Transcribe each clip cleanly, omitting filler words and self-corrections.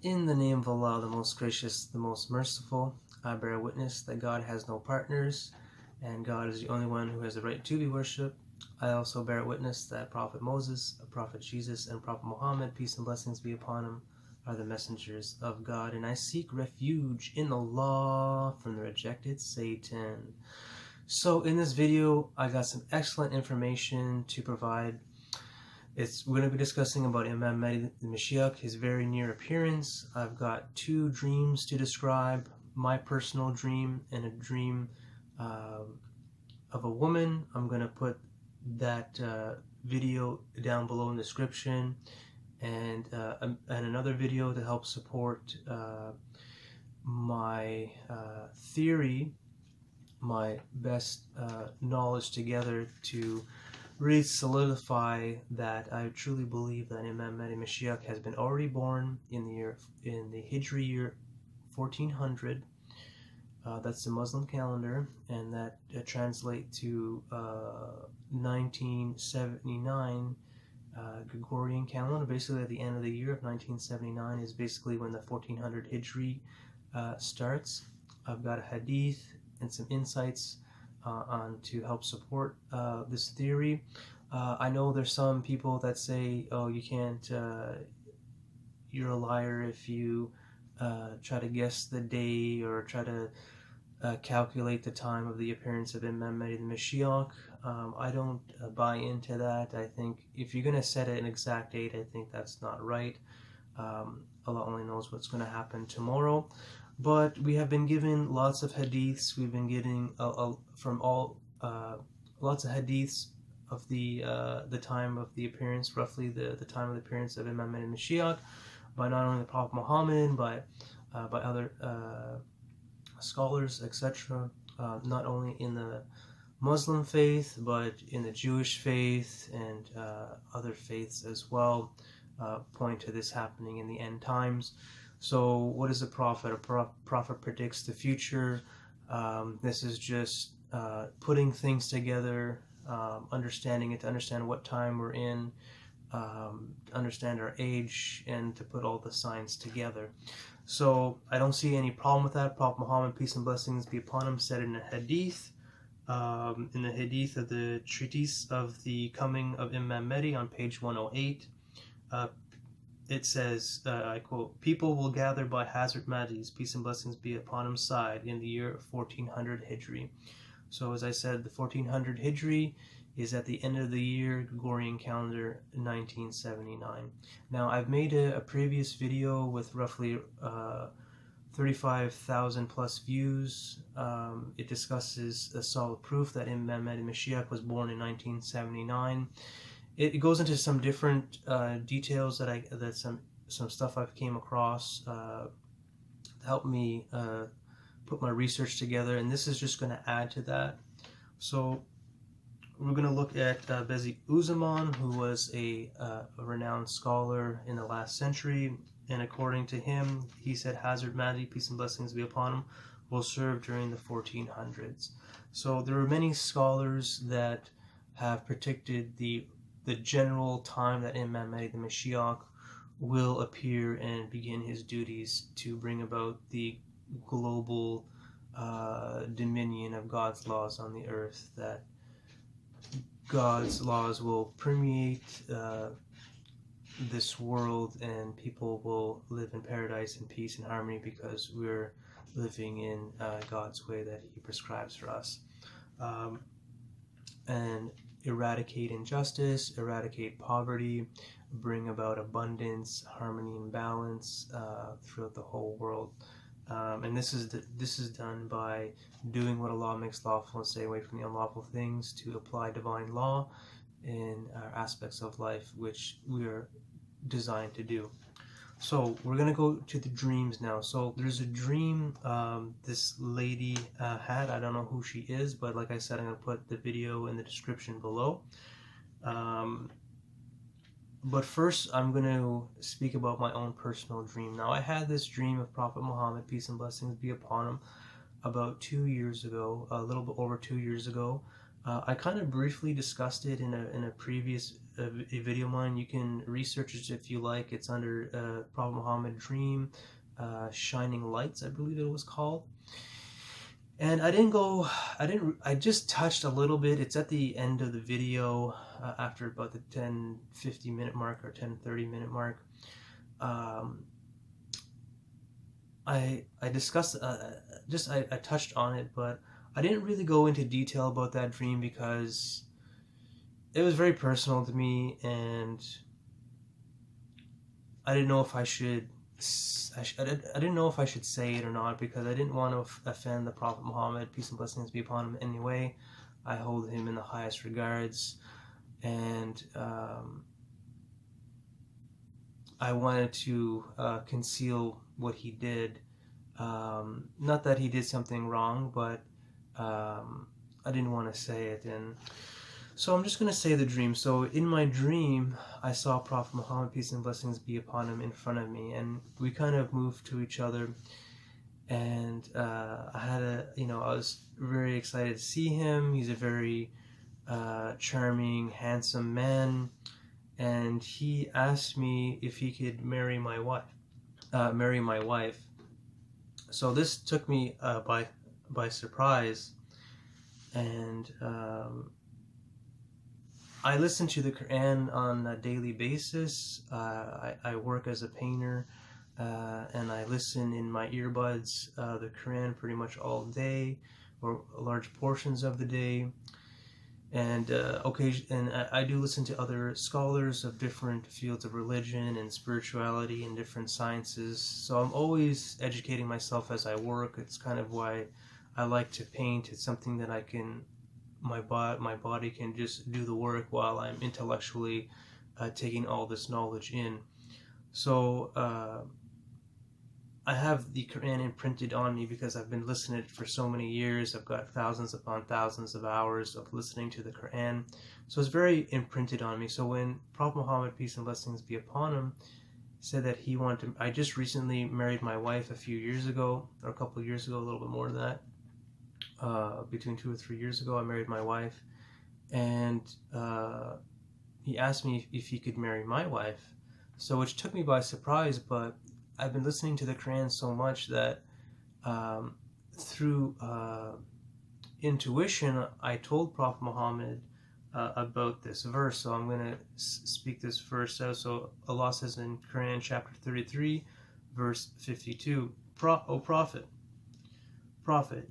In the name of Allah, the most gracious, the most merciful, I bear witness that God has no partners, and God is the only one who has the right to be worshipped. I also bear witness that Prophet Moses, Prophet Jesus, and Prophet Muhammad, peace and blessings be upon him, are the messengers of God, and I seek refuge in Allah from the rejected Satan. So in this video, I got some excellent information to provide. We're going to be discussing about Imam Mahdi the Mashiach, his very near appearance. I've got two dreams to describe, my personal dream and a dream of a woman. I'm going to put that video down below in the description, and another video to help support my theory, my best knowledge together to really solidify that I truly believe that Imam Mahdi Mashiach has been already born in the Hijiri year 1400. That's the Muslim calendar, and that translates to 1979 Gregorian calendar. Basically, at the end of the year of 1979 is basically when the 1400 Hijri starts. I've got a hadith and some insights on to help support this theory. I know there's some people that say, oh, you can't, you're a liar if you try to guess the day or try to calculate the time of the appearance of Imam Mahdi the Mashiach. I don't buy into that. I think if you're going to set an exact date, I think that's not right. Allah only knows what's going to happen tomorrow. But we have been given lots of hadiths. We've been getting from all lots of hadiths of the time of the appearance, roughly the time of the appearance of Imam Mahdi Mashiach, by not only the Prophet Muhammad, but by other scholars, etc. Not only in the Muslim faith, but in the Jewish faith and other faiths as well, point to this happening in the end times. So what is a prophet? A prophet predicts the future. This is just putting things together, understanding it, to understand what time we're in, understand our age, and to put all the signs together. So I don't see any problem with that. Prophet Muhammad, peace and blessings be upon him, said in a hadith, in the hadith of the Treatise of the Coming of Imam Mahdi on page 108, it says, I quote, "People will gather by Hazrat Mahdi's, peace and blessings be upon him, side in the year 1400 Hijri." So as I said, the 1400 Hijri is at the end of the year, Gregorian calendar 1979. Now I've made a previous video with roughly 35,000 plus views. It discusses a solid proof that Imam Mahdi Mashiach was born in 1979. It goes into some different details that some stuff I've came across to help me put my research together, and this is just going to add to that. So we're going to look at Bediuzzaman, who was a renowned scholar in the last century, and according to him, he said Hazrat Mahdi, peace and blessings be upon him, will serve during the 1400s. So there are many scholars that have predicted the general time that Imam Mahdi the Mashiach will appear and begin his duties to bring about the global dominion of God's laws on the earth, that God's laws will permeate this world and people will live in paradise and peace and harmony because we're living in God's way that he prescribes for us. And eradicate injustice, eradicate poverty, bring about abundance, harmony, and balance throughout the whole world. And this is done by doing what Allah makes lawful and stay away from the unlawful things, to apply divine law in our aspects of life, which we are designed to do. So we're going to go to the dreams now. So there's a dream this lady had. I don't know who she is, but like I said, I'm going to put the video in the description below. But first, I'm going to speak about my own personal dream. Now, I had this dream of Prophet Muhammad, peace and blessings be upon him, about 2 years ago, a little bit over 2 years ago. I kind of briefly discussed it in a previous a video of mine. You can research it if you like. It's under Prophet Muhammad Dream, Shining Lights, I believe it was called. And I just touched a little bit. It's at the end of the video, after about the 10-50 minute mark or 10-30 minute mark. I discussed, I touched on it, but I didn't really go into detail about that dream because it was very personal to me, and I didn't know if I should. I didn't know if I should say it or not, because I didn't want to offend the Prophet Muhammad, peace and blessings be upon him. Anyway, I hold him in the highest regards, and I wanted to conceal what he did. Not that he did something wrong, but I didn't want to say it. And so I'm just going to say the dream. So in my dream, I saw Prophet Muhammad, peace and blessings be upon him, in front of me, and we kind of moved to each other, and I was very excited to see him. He's a very charming, handsome man, and he asked me if he could marry my wife. So this took me by surprise, and I listen to the Quran on a daily basis. I work as a painter, and I listen in my earbuds the Quran pretty much all day, or large portions of the day. And I do listen to other scholars of different fields of religion and spirituality and different sciences. So I'm always educating myself as I work. It's kind of why I like to paint. It's something that my body can just do the work while I'm intellectually taking all this knowledge in. So I have the Quran imprinted on me because I've been listening to it for so many years. I've got thousands upon thousands of hours of listening to the Quran. So it's very imprinted on me. So when Prophet Muhammad, peace and blessings be upon him, said that he wanted to, I just recently married my wife a few years ago, or a couple of years ago, a little bit more than that. Between 2 or 3 years ago, I married my wife, and he asked me if he could marry my wife. So which took me by surprise, but I've been listening to the Quran so much that through intuition, I told Prophet Muhammad about this verse. So I'm going to speak this verse out. So Allah says in Quran chapter 33, verse 52, O Prophet,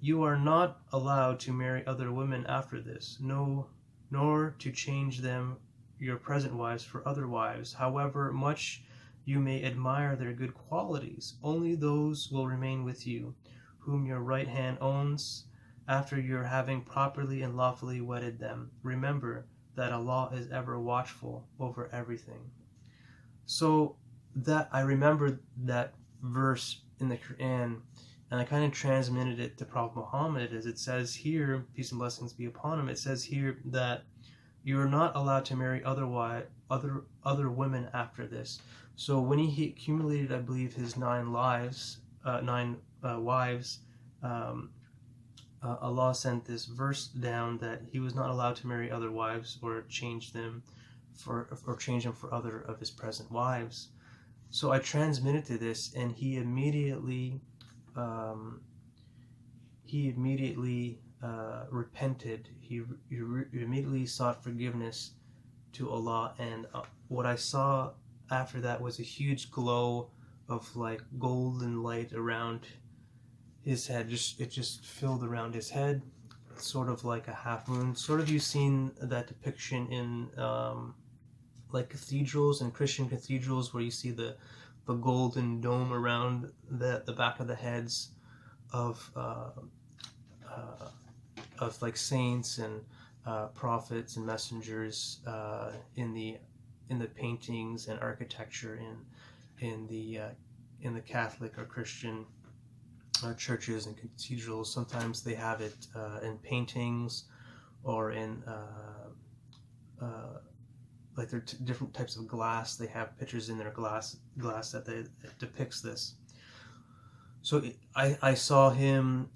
you are not allowed to marry other women after this, no, nor to change them, your present wives, for other wives. However much you may admire their good qualities, only those will remain with you, whom your right hand owns, after your having properly and lawfully wedded them. Remember that Allah is ever watchful over everything. So that I remembered that verse in the Quran, and I kind of transmitted it to Prophet Muhammad, as it says here, peace and blessings be upon him. It says here that you are not allowed to marry other women after this. So when he accumulated, I believe, his 9 wives, Allah sent this verse down that he was not allowed to marry other wives or change them for other of his present wives. So I transmitted to this, and he immediately repented. He immediately sought forgiveness to Allah, and what I saw after that was a huge glow of like golden light around his head. It just filled around his head, sort of like a half moon. Sort of, you've seen that depiction in like cathedrals and Christian cathedrals, where you see the golden dome around the back of the heads of like saints and prophets and messengers in the paintings and architecture in the Catholic or Christian churches and cathedrals. Sometimes they have it in paintings or in like they're different types of glass. They have pictures in their glass that depicts this. So I saw him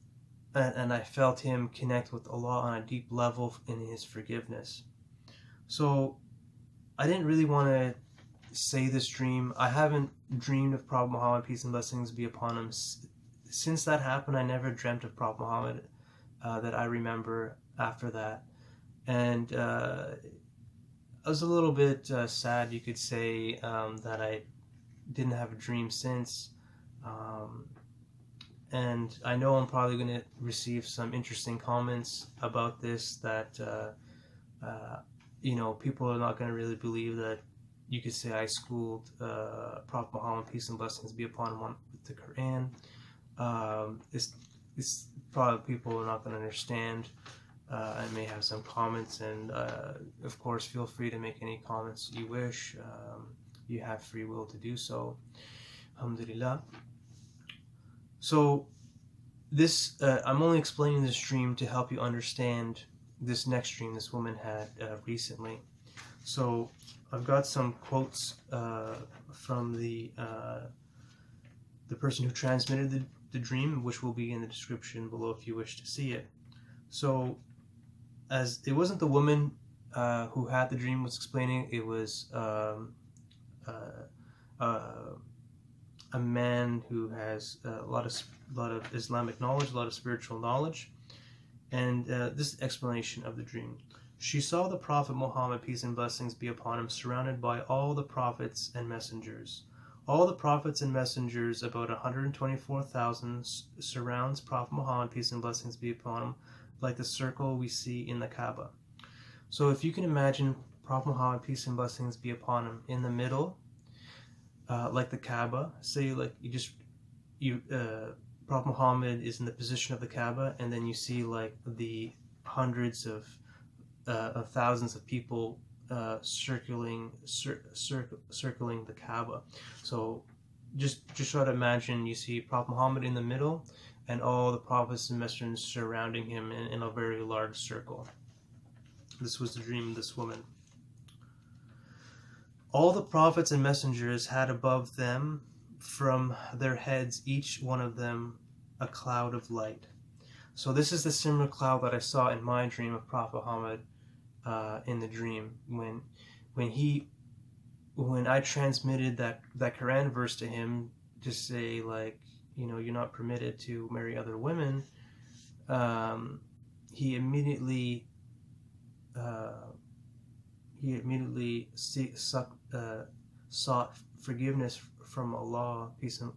and I felt him connect with Allah on a deep level in his forgiveness. So I didn't really want to say this dream. I haven't dreamed of Prophet Muhammad, peace and blessings be upon him. Since that happened, I never dreamt of Prophet Muhammad that I remember after that. And I was a little bit sad, you could say, that I didn't have a dream since. And I know I'm probably going to receive some interesting comments about this that, people are not going to really believe that you could say I schooled Prophet Muhammad, peace and blessings be upon him, with the Quran. It's probably people are not going to understand. I may have some comments, and of course feel free to make any comments you wish. You have free will to do so. Alhamdulillah. So this I'm only explaining this dream to help you understand this next dream this woman had recently. So I've got some quotes from the person who transmitted the dream, which will be in the description below if you wish to see it. So, as it wasn't the woman who had the dream was explaining, it was a man who has a lot of Islamic knowledge, a lot of spiritual knowledge, and this explanation of the dream. She saw the Prophet Muhammad, peace and blessings be upon him, surrounded by all the prophets and messengers. All the prophets and messengers, about 124,000, surrounds Prophet Muhammad, peace and blessings be upon him, like the circle we see in the Kaaba. So if you can imagine Prophet Muhammad, peace and blessings be upon him, in the middle, like the Kaaba. Say like Prophet Muhammad is in the position of the Kaaba, and then you see like the hundreds of thousands of people circling the Kaaba. So just try to imagine you see Prophet Muhammad in the middle, and all the prophets and messengers surrounding him in a very large circle. This was the dream of this woman. All the prophets and messengers had above them from their heads, each one of them, a cloud of light. So this is the similar cloud that I saw in my dream of Prophet Muhammad in the dream. When I transmitted that Quran verse to him to say, like, you're not permitted to marry other women, he immediately sought forgiveness from Allah, peace and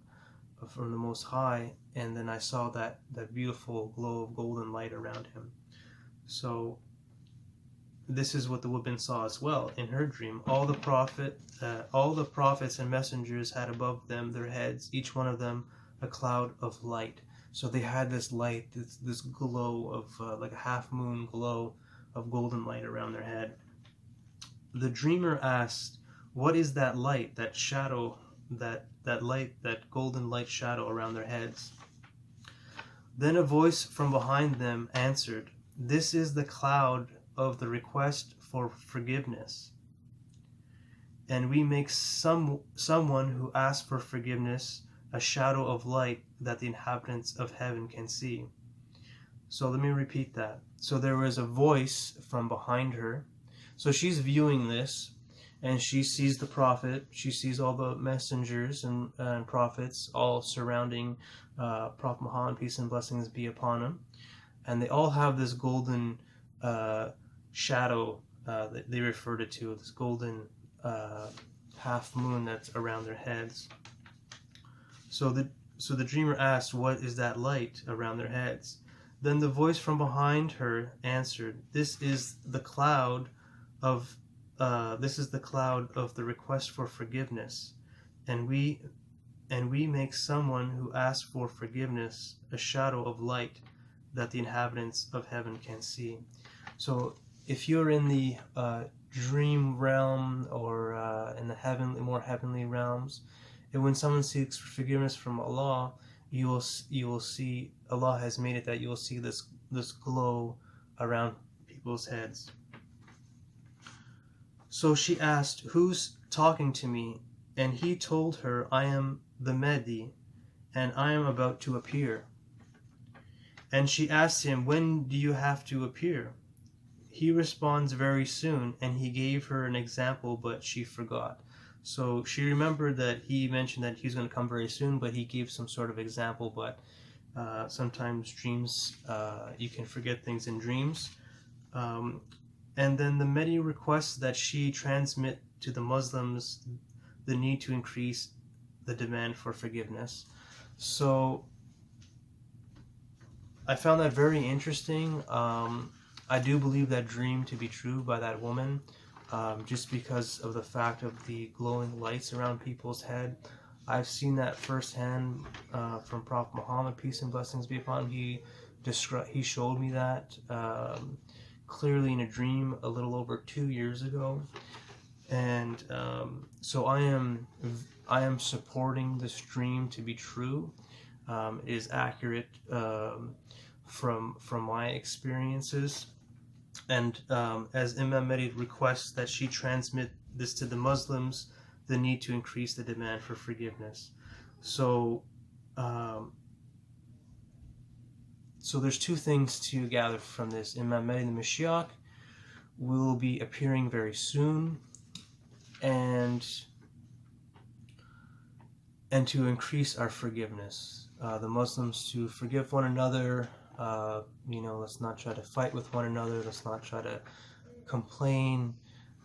from the Most High, and then I saw that beautiful glow of golden light around him. So this is what the woman saw as well in her dream. All the prophets and messengers had above them their heads, each one of them a cloud of light. So they had this light, this glow of like a half moon glow of golden light around their head. The dreamer asked, "What is that light, that shadow, that light, that golden light shadow around their heads?" Then a voice from behind them answered, "This is the cloud of the request for forgiveness. And we make someone who asks for forgiveness a shadow of light that the inhabitants of heaven can see." So let me repeat that. So there was a voice from behind her. So she's viewing this, and she sees the prophet. She sees all the messengers and prophets all surrounding Prophet Muhammad, peace and blessings be upon him. And they all have this golden shadow that they referred it to, this golden half moon that's around their heads. So the dreamer asked, "What is that light around their heads?" Then the voice from behind her answered, "This is the cloud of the request for forgiveness, and we make someone who asks for forgiveness a shadow of light that the inhabitants of heaven can see." So if you're in the dream realm or in the more heavenly realms, and when someone seeks forgiveness from Allah, you will see Allah has made it that you will see this glow around people's heads. So she asked, "Who's talking to me?" And he told her, "I am the Mahdi, and I am about to appear." And she asks him, when do you have to appear? He responds, very soon, and he gave her an example, but she forgot. So she remembered that he mentioned that he's going to come very soon, but he gave some sort of example. But sometimes dreams, you can forget things in dreams. And then the Mahdi requests that she transmit to the Muslims the need to increase the demand for forgiveness. So I found that very interesting. I do believe that dream to be true by that woman, just because of the fact of the glowing lights around people's head. I've seen that firsthand from Prophet Muhammad, peace and blessings be upon him. He showed me that clearly in a dream a little over 2 years ago, and so I am supporting this dream to be true. It is accurate from my experiences, and as Imam Mahdi requests that she transmit this to the Muslims, the need to increase the demand for forgiveness. So there's two things to gather from this. Imam Mahdi the Mashiach will be appearing very soon, and to increase our forgiveness. The Muslims to forgive one another. Let's not try to fight with one another. Let's not try to complain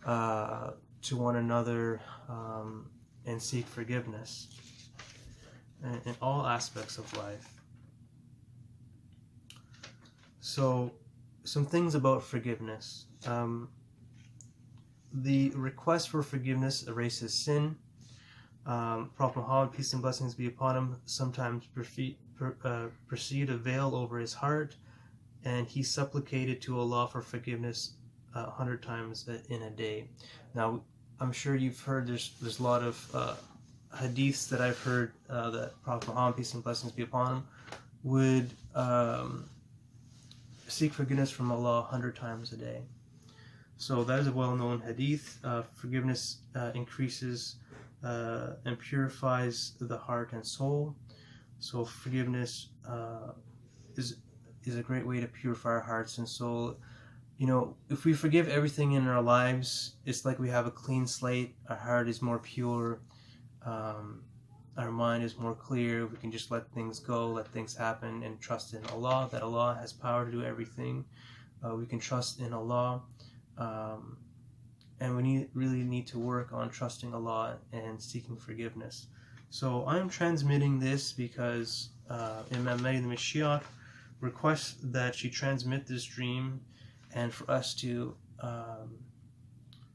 to one another, and seek forgiveness in all aspects of life. So, some things about forgiveness. The request for forgiveness erases sin. Prophet Muhammad, peace and blessings be upon him, sometimes perceived a veil over his heart, and he supplicated to Allah for forgiveness 100 times in a day. Now, I'm sure you've heard there's a lot of hadiths that I've heard that Prophet Muhammad, peace and blessings be upon him, would seek forgiveness from Allah 100 times a day. So that is a well-known hadith. Forgiveness increases and purifies the heart and soul. So forgiveness is a great way to purify our hearts and soul. If we forgive everything in our lives, it's like we have a clean slate. Our heart is more pure. Our mind is more clear. We can just let things go, let things happen, and trust in Allah, that Allah has power to do everything. We can trust in Allah. And we really need to work on trusting Allah and seeking forgiveness. So I am transmitting this because Imam Mahdi the Mashiach requests that she transmit this dream, and for us to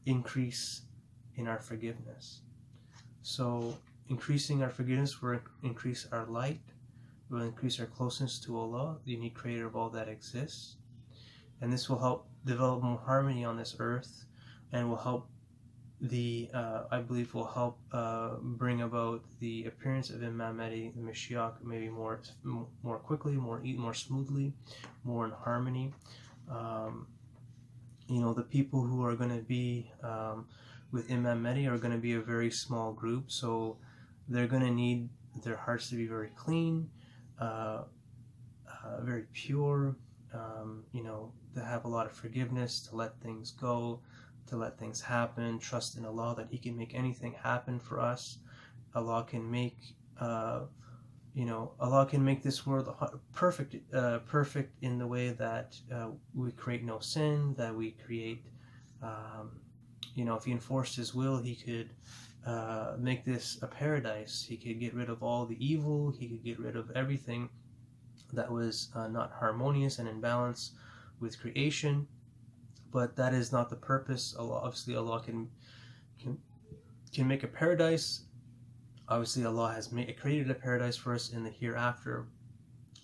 increase in our forgiveness. So increasing our forgiveness will increase our light, will increase our closeness to Allah, the unique creator of all that exists. And this will help develop more harmony on this earth, and will help I believe will help bring about the appearance of Imam Mahdi the Mashiach maybe more quickly, more smoothly, more in harmony. The people who are going to be with Imam Mahdi are going to be a very small group, so they're going to need their hearts to be very clean, very pure, to have a lot of forgiveness, to let things go, to let things happen, trust in Allah that He can make anything happen for us. Allah can make Allah can make this world perfect in the way that we create no sin, that we create if He enforced His will, He could make this a paradise. He could get rid of all the evil. He could get rid of everything that was not harmonious and in balance with creation. But that is not the purpose. Allah can make a paradise. Obviously, Allah has created a paradise for us in the hereafter.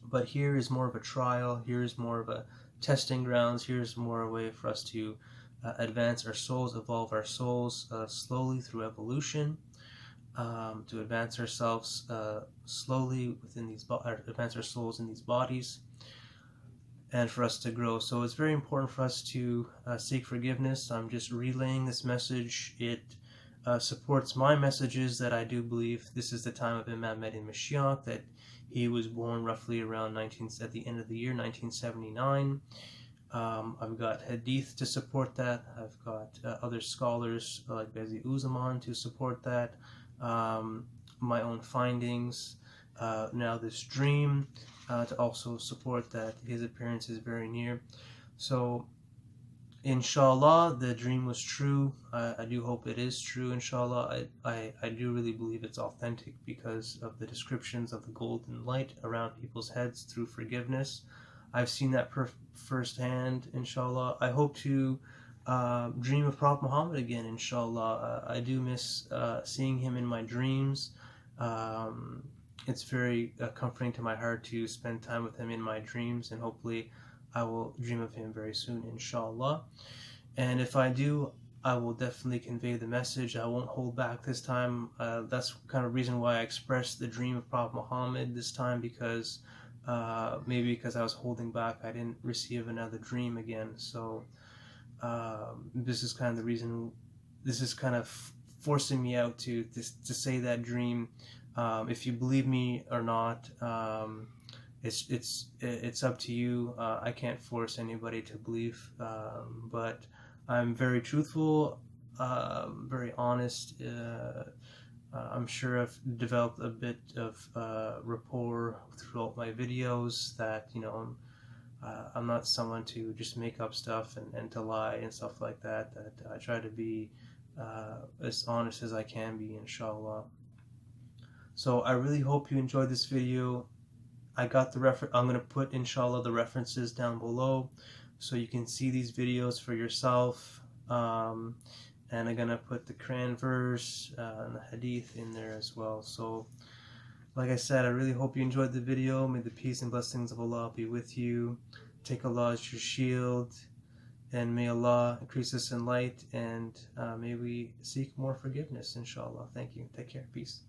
But here is more of a trial. Here is more of a testing grounds. Here is more a way for us to advance our souls, evolve our souls slowly through evolution, to advance ourselves slowly within advance our souls in these bodies, and for us to grow. So it's very important for us to seek forgiveness. I'm just relaying this message. It supports my messages that I do believe this is the time of Imam Mahdi and Mashiach, that he was born roughly around at the end of the year 1979. I've got Hadith to support that. I've got other scholars like Bediuzzaman to support that. My own findings. Now this dream to also support that his appearance is very near. So inshallah, the dream was true. I do hope it is true, inshallah. I do really believe it's authentic because of the descriptions of the golden light around people's heads through forgiveness. I've seen that firsthand, inshallah. I hope to dream of Prophet Muhammad again, inshallah. I do miss seeing him in my dreams. It's very comforting to my heart to spend time with him in my dreams, and hopefully I will dream of him very soon, inshallah. And if I do, I will definitely convey the message. I won't hold back this time. That's kind of reason why I expressed the dream of Prophet Muhammad this time, because maybe because I was holding back, I didn't receive another dream again. So this is kind of the reason. This is kind of forcing me out to say that dream. If you believe me or not, it's up to you. I can't force anybody to believe, but I'm very truthful, very honest. I'm sure I've developed a bit of rapport throughout my videos, that I'm not someone to just make up stuff and to lie and stuff like that. That I try to be as honest as I can be, inshallah. So I really hope you enjoyed this video. I got the I'm going to put, inshallah, the references down below so you can see these videos for yourself. And I'm going to put the Quran verse and the Hadith in there as well. So, like I said, I really hope you enjoyed the video. May the peace and blessings of Allah be with you. Take Allah as your shield. And may Allah increase us in light. And may we seek more forgiveness, inshallah. Thank you. Take care. Peace.